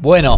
Bueno,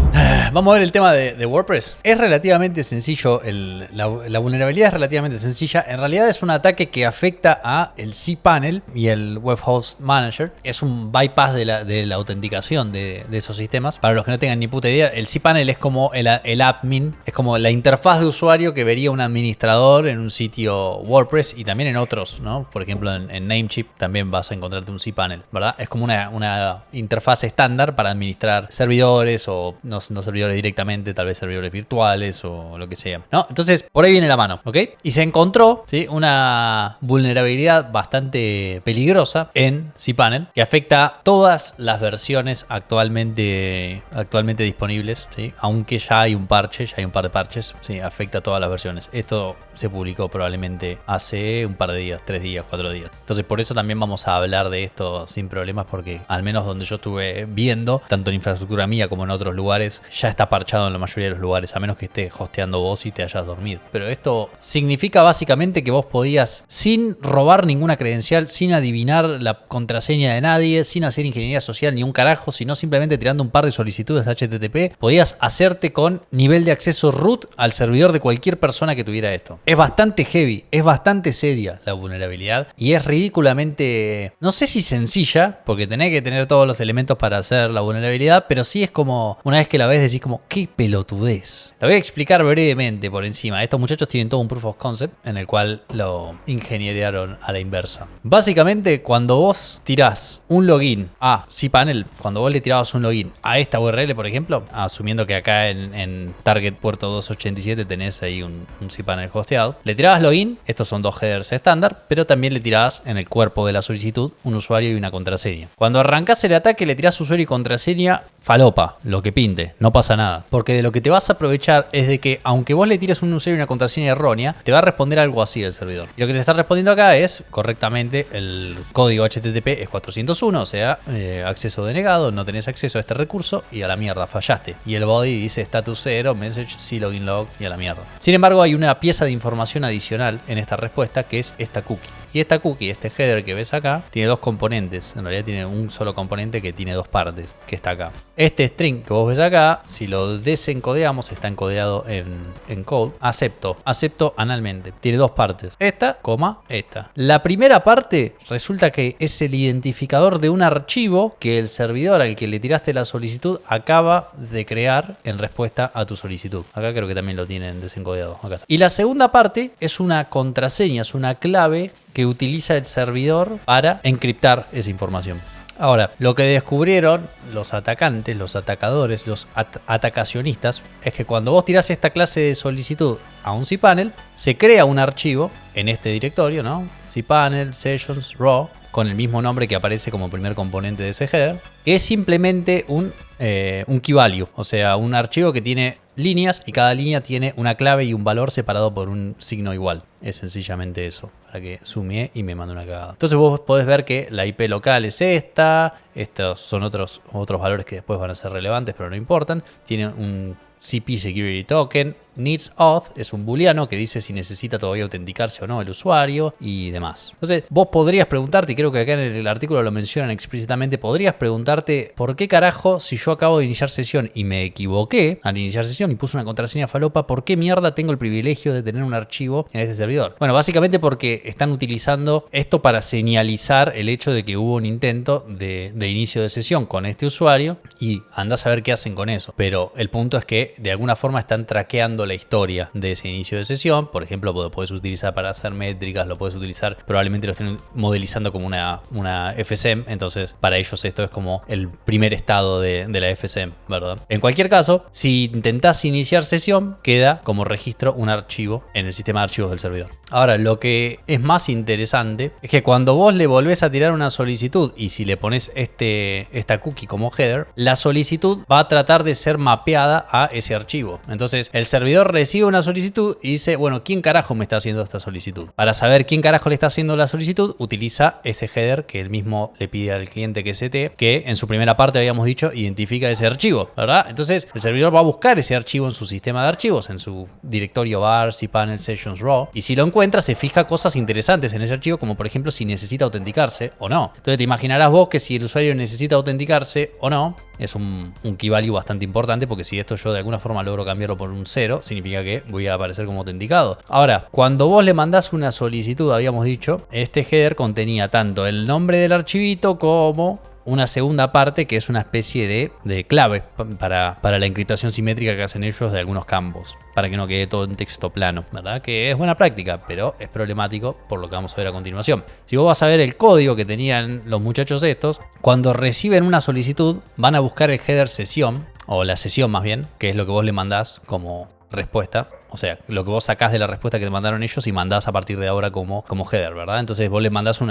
vamos a ver el tema de WordPress. Es relativamente sencillo, la vulnerabilidad es relativamente sencilla. En realidad es un ataque que afecta a el cPanel y el Web Host Manager. Es un bypass de la autenticación de esos sistemas. Para los que no tengan ni puta idea, el cPanel es como el admin, es como la interfaz de usuario que vería un administrador en un sitio WordPress y también en otros, ¿no? Por ejemplo, en Namecheap también vas a encontrarte un cPanel, ¿verdad? Es como una interfaz estándar para administrar servidores o no servidores directamente, tal vez servidores virtuales o lo que sea, ¿no? Entonces, por ahí viene la mano, ¿ok? Y se encontró, ¿sí?, una vulnerabilidad bastante peligrosa en cPanel que afecta todas las versiones actualmente disponibles, ¿sí? Aunque ya hay un parche, ya hay un par de parches, ¿sí? Afecta a todas las versiones. Esto se publicó probablemente hace un par de días, 3 días, 4 días. Entonces, por eso también vamos a hablar de esto sin problemas, porque al menos donde yo estuve viendo, tanto en infraestructura mía como en otros lugares, ya está parchado en la mayoría de los lugares, a menos que estés hosteando vos y te hayas dormido. Pero esto significa básicamente que vos podías, sin robar ninguna credencial, sin adivinar la contraseña de nadie, sin hacer ingeniería social ni un carajo, sino simplemente tirando un par de solicitudes HTTP, podías hacerte con nivel de acceso root al servidor de cualquier persona que tuviera esto. Es bastante heavy, es bastante seria la vulnerabilidad y es ridículamente, no sé si sencilla, porque tenés que tener todos los elementos para hacer la vulnerabilidad, pero sí es como, una vez que la ves decís como, qué pelotudez. La voy a explicar brevemente por encima. Estos muchachos tienen todo un proof of concept en el cual lo ingenierearon a la inversa. Básicamente, cuando vos tirás un login a cPanel, cuando vos le tirabas un login a esta URL, por ejemplo, asumiendo que acá en Target puerto 287 tenés ahí un cPanel hosteado, le tirabas login, estos son dos headers estándar, pero también le tirabas en el cuerpo de la solicitud un usuario y una contraseña. Cuando arrancás el ataque le tirás usuario y contraseña falopa, lo que pinte, no pasa nada. Porque de lo que te vas a aprovechar es de que aunque vos le tires un usuario y una contraseña errónea, te va a responder algo así el servidor. Y lo que te está respondiendo acá es, correctamente, el código HTTP es 401, o sea, acceso denegado, no tenés acceso a este recurso y a la mierda, fallaste. Y el body dice status 0, message, sí, login log y a la mierda. Sin embargo, hay una pieza de información adicional en esta respuesta que es esta cookie. Y esta cookie, este header que ves acá, tiene dos componentes. En realidad tiene un solo componente que tiene dos partes, que está acá. Este string que vos ves acá, si lo desencodeamos, está encodeado en code. Acepto analmente. Tiene dos partes. Esta, coma, esta. La primera parte resulta que es el identificador de un archivo que el servidor al que le tiraste la solicitud acaba de crear en respuesta a tu solicitud. Acá creo que también lo tienen desencodeado. Acá está. Y la segunda parte es una contraseña, es una clave que utiliza el servidor para encriptar esa información. Ahora, lo que descubrieron los atacantes, los atacadores, los atacacionistas, es que cuando vos tirás esta clase de solicitud a un cPanel, se crea un archivo en este directorio, ¿no? cPanel, sessions, raw, con el mismo nombre que aparece como primer componente de ese header, que es simplemente un key value, o sea, un archivo que tiene líneas y cada línea tiene una clave y un valor separado por un signo igual. Es sencillamente eso, para que zoomee y me mande una cagada. Entonces vos podés ver que la IP local es esta, estos son otros valores que después van a ser relevantes pero no importan. Tiene un CP Security Token, needs auth es un booleano que dice si necesita todavía autenticarse o no el usuario y demás. Entonces vos podrías preguntarte, y creo que acá en el artículo lo mencionan explícitamente, podrías preguntarte por qué carajo, si yo acabo de iniciar sesión y me equivoqué al iniciar sesión y puse una contraseña falopa, ¿por qué mierda tengo el privilegio de tener un archivo en este servidor? Bueno, básicamente porque están utilizando esto para señalizar el hecho de que hubo un intento de inicio de sesión con este usuario y andás a ver qué hacen con eso. Pero el punto es que de alguna forma están traqueando la historia de ese inicio de sesión. Por ejemplo, lo puedes utilizar para hacer métricas, lo puedes utilizar, probablemente lo estén modelizando como una FSM, entonces para ellos esto es como el primer estado de la FSM, ¿verdad? En cualquier caso, si intentás iniciar sesión, queda como registro un archivo en el sistema de archivos del servidor. Ahora, lo que es más interesante es que cuando vos le volvés a tirar una solicitud y si le pones esta cookie como header, la solicitud va a tratar de ser mapeada a ese archivo. Entonces el servidor recibe una solicitud y dice, bueno, ¿quién carajo me está haciendo esta solicitud? Para saber quién carajo le está haciendo la solicitud, utiliza ese header que él mismo le pide al cliente que setee, que en su primera parte habíamos dicho identifica ese archivo, ¿verdad? Entonces el servidor va a buscar ese archivo en su sistema de archivos, en su directorio var, cPanel, sessions, raw, y si lo encuentra se fija cosas interesantes en ese archivo, como por ejemplo si necesita autenticarse o no. Entonces te imaginarás vos que si el usuario necesita autenticarse o no, es un key value bastante importante, porque si esto yo de alguna forma logro cambiarlo por un 0, significa que voy a aparecer como autenticado. Ahora, cuando vos le mandás una solicitud, habíamos dicho, este header contenía tanto el nombre del archivito como una segunda parte que es una especie de clave para la encriptación simétrica que hacen ellos de algunos campos, para que no quede todo en texto plano, ¿verdad? Que es buena práctica, pero es problemático por lo que vamos a ver a continuación. Si vos vas a ver el código que tenían los muchachos estos, cuando reciben una solicitud van a buscar el header sesión, o la sesión más bien, que es lo que vos le mandás como respuesta. O sea, lo que vos sacás de la respuesta que te mandaron ellos y mandás a partir de ahora como header, ¿verdad? Entonces vos le mandás un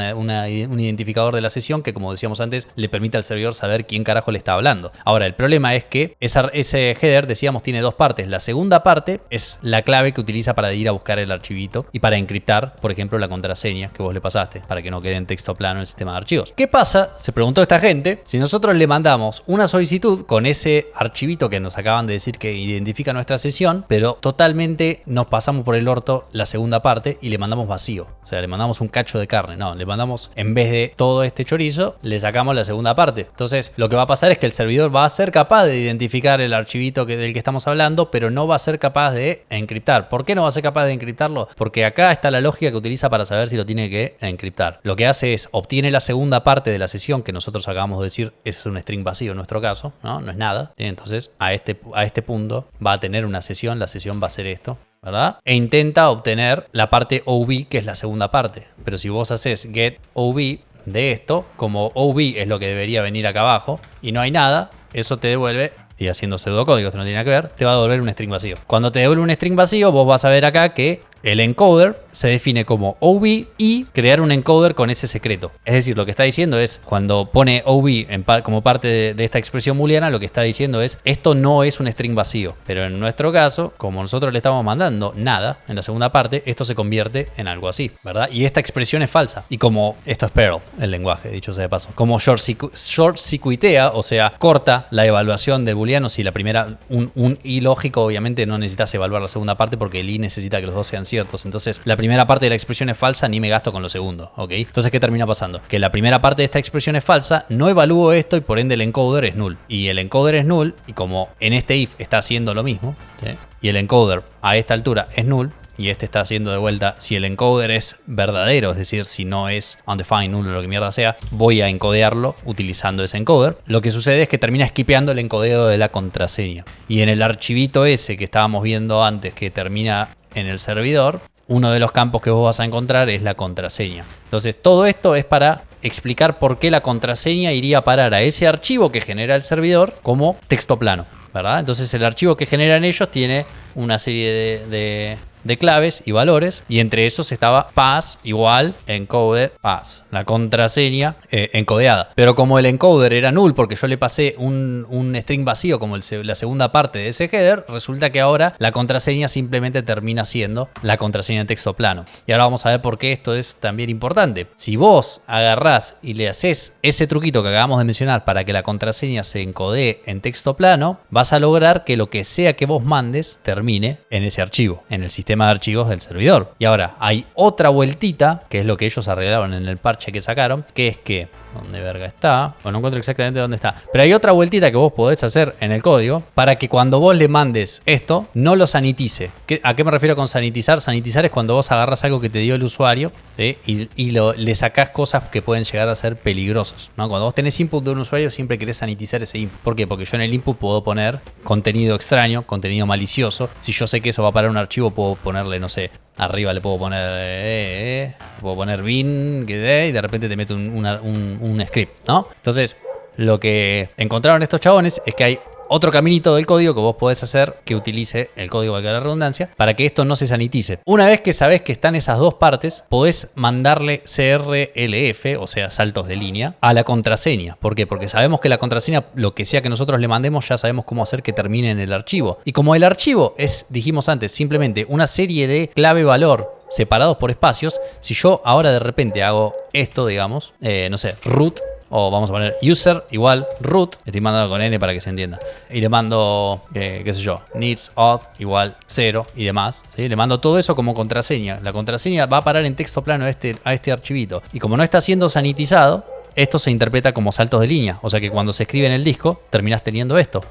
identificador de la sesión que, como decíamos antes, le permite al servidor saber quién carajo le está hablando. Ahora, el problema es que ese header, decíamos, tiene dos partes. La segunda parte es la clave que utiliza para ir a buscar el archivito y para encriptar, por ejemplo, la contraseña que vos le pasaste, para que no quede en texto plano en el sistema de archivos. ¿Qué pasa? Se preguntó esta gente, si nosotros le mandamos una solicitud con ese archivito que nos acaban de decir que identifica nuestra sesión, pero totalmente nos pasamos por el orto la segunda parte y le mandamos vacío. O sea, le mandamos un cacho de carne. No, le mandamos, en vez de todo este chorizo, le sacamos la segunda parte. Entonces, lo que va a pasar es que el servidor va a ser capaz de identificar el archivito del que estamos hablando, pero no va a ser capaz de encriptar. ¿Por qué no va a ser capaz de encriptarlo? Porque acá está la lógica que utiliza para saber si lo tiene que encriptar. Lo que hace es, obtiene la segunda parte de la sesión, que nosotros acabamos de decir es un string vacío en nuestro caso, no es nada. Entonces, a este punto va a tener una sesión, la sesión va a ser esto, ¿verdad? E intenta obtener la parte OV, que es la segunda parte. Pero si vos haces get OV de esto, como OV es lo que debería venir acá abajo y no hay nada, eso te devuelve, y haciendo pseudocódigo, esto no tiene nada que ver, te va a devolver un string vacío. Cuando te devuelve un string vacío, vos vas a ver acá que el encoder se define como OV y crear un encoder con ese secreto. Es decir, lo que está diciendo es, cuando pone OV como parte de esta expresión booleana, lo que está diciendo es, esto no es un string vacío. Pero en nuestro caso, como nosotros le estamos mandando nada en la segunda parte, esto se convierte en algo así, ¿verdad? Y esta expresión es falsa. Y como esto es Perl, el lenguaje, dicho sea de paso. Como short-circuitea, o sea, corta la evaluación del booleano. Si la primera, un i lógico, obviamente no necesitas evaluar la segunda parte porque el i necesita que los dos sean ciertos. Entonces, la primera parte de la expresión es falsa, ni me gasto con lo segundo, ¿ok? Entonces, ¿qué termina pasando? Que la primera parte de esta expresión es falsa, no evalúo esto y por ende el encoder es null. Y el encoder es null, y como en este if está haciendo lo mismo, ¿sí? Y el encoder a esta altura es null, y este está haciendo de vuelta, si el encoder es verdadero, es decir, si no es undefined, null o lo que mierda sea, voy a encodearlo utilizando ese encoder. Lo que sucede es que termina skipeando el encodeo de la contraseña. Y en el archivito ese que estábamos viendo antes, que termina en el servidor, uno de los campos que vos vas a encontrar es la contraseña. Entonces, todo esto es para explicar por qué la contraseña iría a parar a ese archivo que genera el servidor como texto plano, ¿verdad? Entonces, el archivo que generan ellos tiene una serie de claves y valores, y entre esos estaba pass igual encoded pass, la contraseña encodeada. Pero como el encoder era null porque yo le pasé un string vacío como la segunda parte de ese header, resulta que ahora la contraseña simplemente termina siendo la contraseña en texto plano. Y ahora vamos a ver por qué esto es también importante. Si vos agarrás y le haces ese truquito que acabamos de mencionar para que la contraseña se encodee en texto plano, vas a lograr que lo que sea que vos mandes termine en ese archivo, en el sistema de archivos del servidor. Y ahora hay otra vueltita, que es lo que ellos arreglaron en el parche que sacaron, que es que, ¿dónde verga está? Bueno, no encuentro exactamente dónde está, pero hay otra vueltita que vos podés hacer en el código para que cuando vos le mandes esto, no lo sanitice. ¿A qué me refiero con sanitizar? Sanitizar es cuando vos agarras algo que te dio el usuario, ¿sí? y le sacás cosas que pueden llegar a ser peligrosas, ¿no? Cuando vos tenés input de un usuario, siempre querés sanitizar ese input. ¿Por qué? Porque yo en el input puedo poner contenido extraño, contenido malicioso. Si yo sé que eso va para un archivo, puedo ponerle, no sé, arriba le puedo poner bin, y de repente te meto un script, ¿no? Entonces, lo que encontraron estos chabones es que hay otro caminito del código que vos podés hacer que utilice el código, valga la redundancia, para que esto no se sanitice. Una vez que sabés que están esas dos partes, podés mandarle CRLF, o sea, saltos de línea, a la contraseña. ¿Por qué? Porque sabemos que la contraseña, lo que sea que nosotros le mandemos, ya sabemos cómo hacer que termine en el archivo. Y como el archivo es, dijimos antes, simplemente una serie de clave-valor separados por espacios, si yo ahora de repente hago esto, digamos, no sé, root o vamos a poner user igual root, estoy mandando con n para que se entienda, y le mando, qué sé yo, needs auth igual 0 y demás, ¿sí? Le mando todo eso como contraseña. La contraseña va a parar en texto plano a este archivito, y como no está siendo sanitizado, esto se interpreta como saltos de línea, o sea que cuando se escribe en el disco terminás teniendo esto,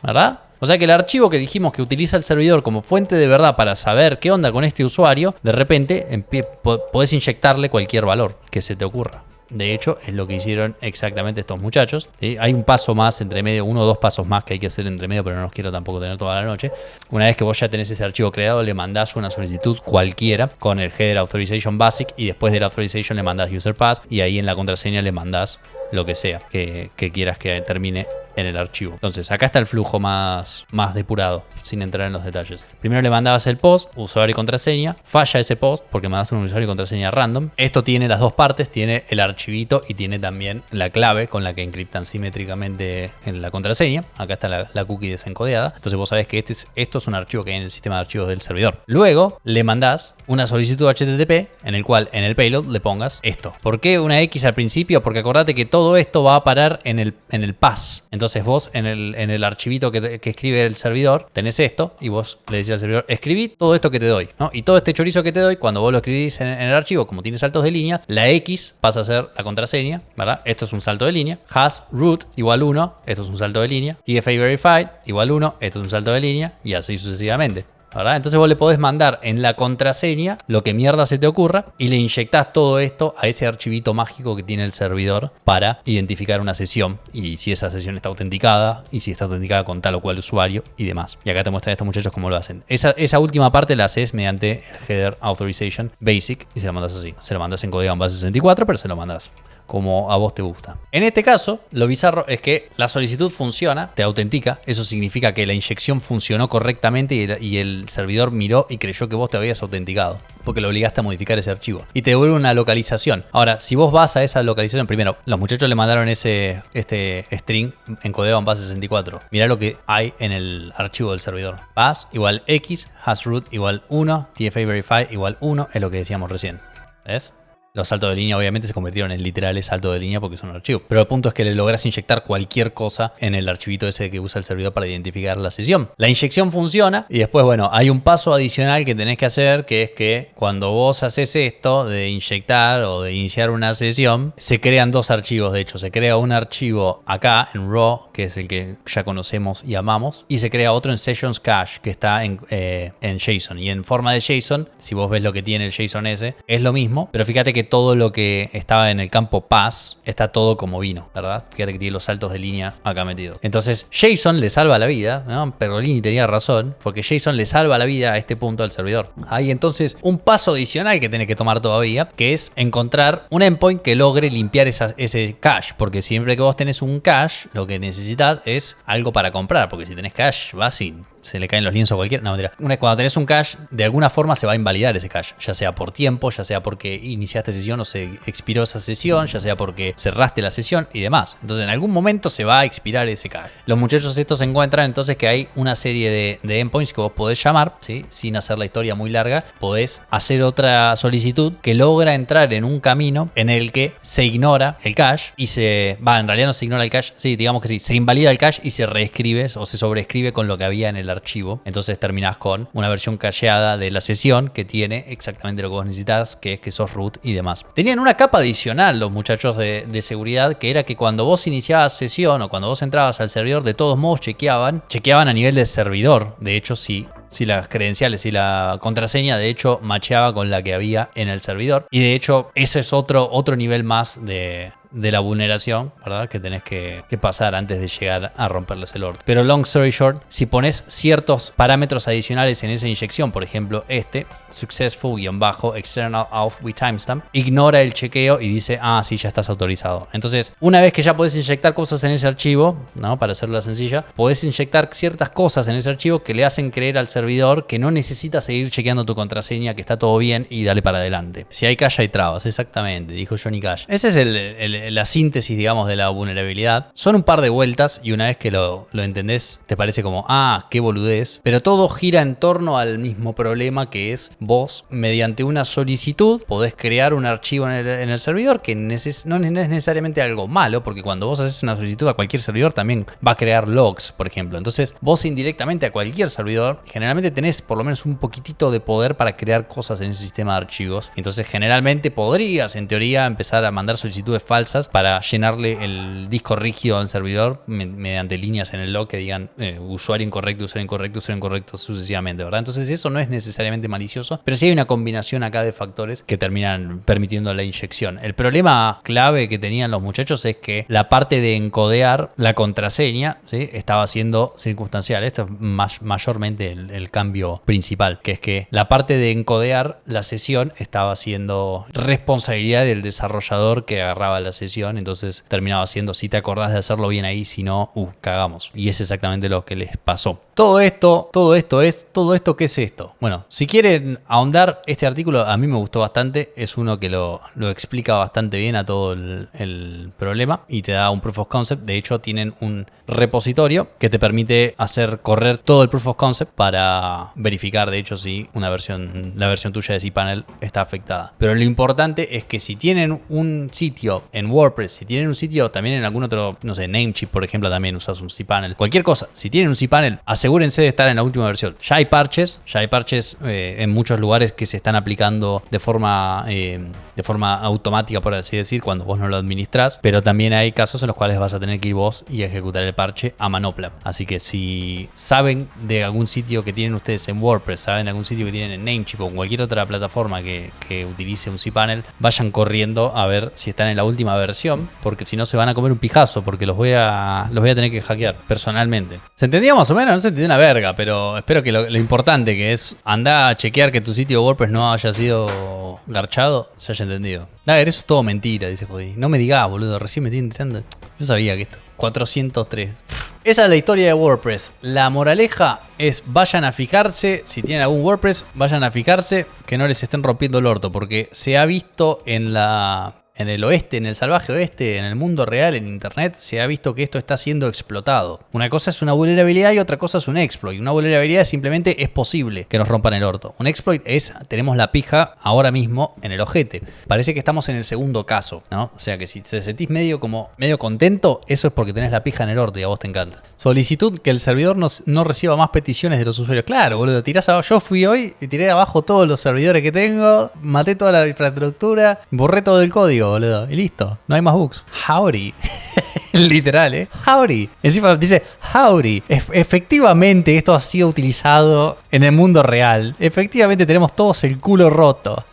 ¿verdad? O sea que el archivo que dijimos que utiliza el servidor como fuente de verdad para saber qué onda con este usuario, de repente podés inyectarle cualquier valor que se te ocurra. De hecho, es lo que hicieron exactamente estos muchachos, ¿sí? Hay un paso más entre medio, 1 o 2 pasos más que hay que hacer entre medio, pero no los quiero tampoco tener toda la noche. Una vez que vos ya tenés ese archivo creado, le mandás una solicitud cualquiera con el header authorization basic, y después del authorization le mandás user pass, y ahí en la contraseña le mandás lo que sea que quieras que termine en el archivo. Entonces acá está el flujo más depurado, sin entrar en los detalles. Primero le mandabas el post, usuario y contraseña. Falla ese post porque mandas un usuario y contraseña random. Esto tiene las dos partes, tiene el archivito y tiene también la clave con la que encriptan simétricamente en la contraseña. Acá está la cookie desencodeada. Entonces vos sabés que esto es un archivo que hay en el sistema de archivos del servidor. Luego le mandás una solicitud HTTP en el cual en el payload le pongas esto. ¿Por qué una X al principio? Porque acordate que todo esto va a parar en el pass. Entonces vos en el archivito que escribe el servidor tenés esto, y vos le decís al servidor: escribí todo esto que te doy, ¿no? Y todo este chorizo que te doy, cuando vos lo escribís en el archivo, como tiene saltos de línea, la X pasa a ser la contraseña, ¿verdad? Esto es un salto de línea. Has root igual 1, esto es un salto de línea. TFA verified igual 1, esto es un salto de línea, y así sucesivamente, ¿verdad? Entonces vos le podés mandar en la contraseña lo que mierda se te ocurra, y le inyectás todo esto a ese archivito mágico que tiene el servidor para identificar una sesión, y si esa sesión está autenticada, y si está autenticada con tal o cual usuario y demás. Y acá te muestran estos muchachos cómo lo hacen. Esa última parte la haces mediante el header authorization basic, y se la mandas así. Se lo mandas en código en base 64, pero se lo mandas como a vos te gusta. En este caso, lo bizarro es que la solicitud funciona, te autentica. Eso significa que la inyección funcionó correctamente y el servidor miró y creyó que vos te habías autenticado, porque lo obligaste a modificar ese archivo, y te devuelve una localización. Ahora, si vos vas a esa localización, primero, los muchachos le mandaron este string encodeado en base 64. Mirá lo que hay en el archivo del servidor. Pass igual X, hasroot igual 1, TFA verify igual 1, es lo que decíamos recién. ¿Ves? Los saltos de línea obviamente se convirtieron en literales saltos de línea porque son archivos. Pero el punto es que le logras inyectar cualquier cosa en el archivito ese que usa el servidor para identificar la sesión. La inyección funciona, y después, bueno, hay un paso adicional que tenés que hacer, que es que cuando vos haces esto de inyectar o de iniciar una sesión, se crean dos archivos. De hecho, se crea un archivo acá en raw, que es el que ya conocemos y amamos, y se crea otro en sessions cache, que está en JSON. Y en forma de JSON, si vos ves lo que tiene el JSON ese, es lo mismo, pero fíjate que todo lo que estaba en el campo pass está todo como vino, ¿verdad? Fíjate que tiene los saltos de línea acá metidos. Entonces JSON le salva la vida, ¿no? Pergolini tenía razón, porque JSON le salva la vida a este punto al servidor. Hay entonces un paso adicional que tenés que tomar todavía, que es encontrar un endpoint que logre limpiar ese cache, porque siempre que vos tenés un cache, lo que necesitas es algo para comprar, porque si tenés cache, vas y se le caen los lienzos a cualquiera. No, mentira. Cuando tenés un cache, de alguna forma se va a invalidar ese cache. Ya sea por tiempo, ya sea porque iniciaste sesión o se expiró esa sesión, ya sea porque cerraste la sesión y demás. Entonces en algún momento se va a expirar ese cache. Los muchachos estos encuentran entonces que hay una serie de endpoints que vos podés llamar, ¿sí? Sin hacer la historia muy larga. Podés hacer otra solicitud que logra entrar en un camino en el que se ignora el cache y en realidad no se ignora el cache, sí, digamos que sí, se invalida el cache y se reescribe o se sobreescribe con lo que había en el archivo. Entonces terminás con una versión cacheada de la sesión que tiene exactamente lo que vos necesitas, que es que sos root y demás. Tenían una capa adicional los muchachos de seguridad, que era que cuando vos iniciabas sesión o cuando vos entrabas al servidor, de todos modos chequeaban a nivel de servidor. De hecho, si las credenciales y la contraseña de hecho macheaba con la que había en el servidor. Y de hecho ese es otro nivel más de la vulneración, ¿verdad? Que tenés que pasar antes de llegar a romperles el orto. Pero long story short, si pones ciertos parámetros adicionales en esa inyección, por ejemplo successful-external auth with timestamp, ignora el chequeo y dice, sí, ya estás autorizado. Entonces, una vez que ya podés inyectar cosas en ese archivo, ¿no? Para hacerla sencilla, podés inyectar ciertas cosas en ese archivo que le hacen creer al servidor que no necesita seguir chequeando tu contraseña, que está todo bien y dale para adelante. Si hay cache hay trabas, exactamente, dijo Johnny Cash. Ese es el la síntesis, digamos, de la vulnerabilidad. Son un par de vueltas y una vez que lo entendés, te parece como, qué boludez. Pero todo gira en torno al mismo problema, que es vos, mediante una solicitud, podés crear un archivo en el servidor que no es necesariamente algo malo, porque cuando vos haces una solicitud a cualquier servidor también va a crear logs, por ejemplo. Entonces vos indirectamente a cualquier servidor generalmente tenés por lo menos un poquitito de poder para crear cosas en ese sistema de archivos. Entonces generalmente podrías, en teoría, empezar a mandar solicitudes falsas para llenarle el disco rígido al servidor mediante líneas en el log que digan usuario incorrecto, usuario incorrecto, usuario incorrecto, sucesivamente, ¿verdad? Entonces eso no es necesariamente malicioso, pero sí hay una combinación acá de factores que terminan permitiendo la inyección. El problema clave que tenían los muchachos es que la parte de encodear la contraseña, ¿sí?, estaba siendo circunstancial. Esto es mayormente el cambio principal, que es que la parte de encodear la sesión estaba siendo responsabilidad del desarrollador que agarraba la sesión. Entonces terminaba siendo, si te acordás de hacerlo bien ahí, si no, cagamos. Y es exactamente lo que les pasó. Todo esto, ¿qué es esto? Bueno, si quieren ahondar, este artículo a mí me gustó bastante. Es uno que lo explica bastante bien a todo el problema y te da un proof of concept. De hecho, tienen un repositorio que te permite hacer correr todo el proof of concept para verificar, de hecho, si la versión tuya de cPanel está afectada. Pero lo importante es que si tienen un sitio en WordPress, si tienen un sitio también en algún otro, no sé, Namecheap, por ejemplo, también usas un cPanel. Cualquier cosa, si tienen un cPanel, asegúrense de estar en la última versión. Ya hay parches en muchos lugares que se están aplicando de forma automática, por así decir, cuando vos no lo administrás, pero también hay casos en los cuales vas a tener que ir vos y ejecutar el parche a manopla. Así que si saben de algún sitio que tienen ustedes en WordPress, saben de algún sitio que tienen en Namecheap o en cualquier otra plataforma que utilice un cPanel, vayan corriendo a ver si están en la última versión, porque si no se van a comer un pijazo, porque los voy a tener que hackear personalmente. ¿Se entendía más o menos? No se entendió una verga, pero espero que lo importante, que es andar a chequear que tu sitio de WordPress no haya sido garchado, se haya entendido. Dagger, eso es todo mentira, dice Jody. No me digas, boludo, recién me estoy enterando. Yo sabía que esto. 403. Esa es la historia de WordPress. La moraleja es: vayan a fijarse, si tienen algún WordPress, vayan a fijarse que no les estén rompiendo el orto, porque se ha visto en el oeste, en el salvaje oeste, en el mundo real, en internet, se ha visto que esto está siendo explotado. Una cosa es una vulnerabilidad y otra cosa es un exploit. Una vulnerabilidad simplemente es posible que nos rompan el orto. Un exploit es, tenemos la pija ahora mismo en el ojete. Parece que estamos en el segundo caso, ¿no? O sea que si te sentís medio contento, eso es porque tenés la pija en el orto y a vos te encanta. Solicitud que el servidor no reciba más peticiones de los usuarios. Claro, boludo, tirás abajo. Yo fui hoy y tiré abajo todos los servidores que tengo, maté toda la infraestructura, borré todo el código, boludo, y listo, no hay más bugs. Howdy. Literal, howdy. Encima dice howdy. Efectivamente esto ha sido utilizado en el mundo real. Efectivamente tenemos todos el culo roto.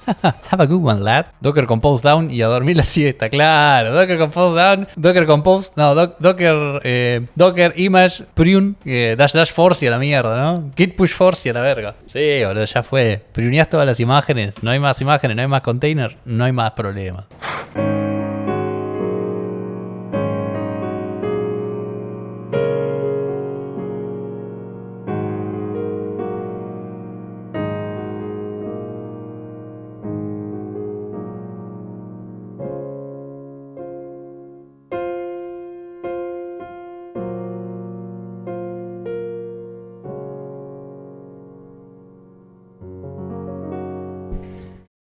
Have a good one, lad. Docker Compose down y a dormir la siesta, claro. Docker Compose down, Docker Compose, no, Docker image prune, dash force y a la mierda, ¿no? Git push force y a la verga. Sí, boludo, ya fue. Pruneás todas las imágenes, no hay más container, no hay más problema.